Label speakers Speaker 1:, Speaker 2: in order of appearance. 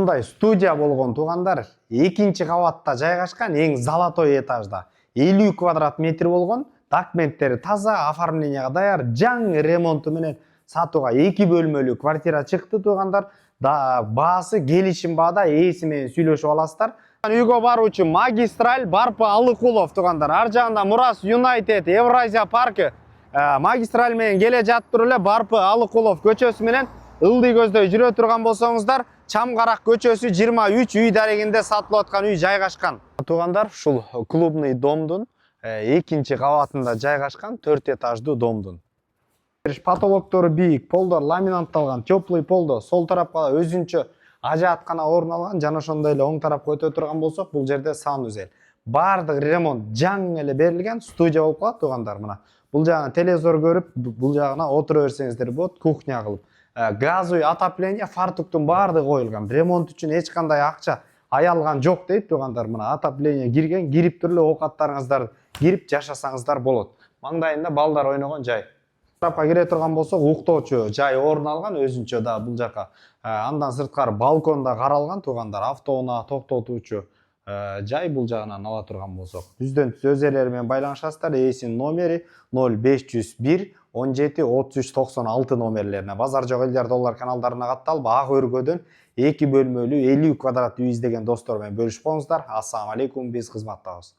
Speaker 1: Мындай студия болгон туугандар, экинчи кабатта жайгашкан, эң золотой этажда 50 квадрат метр болгон, документтери таза, оформленияга даяр, жаңы ремонту менен сатууга 2 бөлмөлүү квартира чыкты туугандар. Баасы келишим баада ээси менен сүйлөшүп аласыздар. Үйгө баруучу магистраль Барпы Алыкулов туугандар. Ар жагында Мурас Юнайтед, Евразия паркы магистраль менен келе жатып эле Барпы Алыкулов көчөсү менен ылдый көздөй жүрө турган болсоңуздар, Чамгарак көчөсү 23 үй дарегинде сатылып аткан үй жайгашкан. Туугандар, ушул клубный домдун экинчи кабатында жайгашкан 4 этаждуу домдун. Потолоктору бийик, полдор ламинантталган, теплый полдо, сол тарапка өзүнчө ажааткана орун алган, жана ошондой эле оң тарапка өтө турган болсок, бул жерде санузел. Бардык ремонт жаңы эле берилген, студия болуп калат туугандар. Мына бул жагына телевизор көрүп, бул жагына отура берсеңиздер болот, кухня кылып. Газовый отопление, фартуктун баардыгы коюлган. Ремонт үчүн эч кандай акча аялган жок дейт туугандар. Мына отопление кирген, кирип туруп эле оокаттарыңыздар кирип жашасаңыздар болот. Маңдайында балдар ойногон жай. Тарапка кире турган болсок, уктоочу жай орун алган, өзүнчө да бул жака. Андан сырткары балконда каралган туугандар, автоунаа токтотуучу жай бул жагынан ала турган болсок. Жүздөн түз өз ээлери менен байланышасыздар. Эсин номери 0501 17 33 96 номерлерине. Базар жок элдер доллар каналдарына катталып, ак өргөдөн 2 бөлмөлүү 50 квадрат үй издеген достор менен бөлүшүп коңуздар. Ассаламу алейкум, биз кызматтабыз.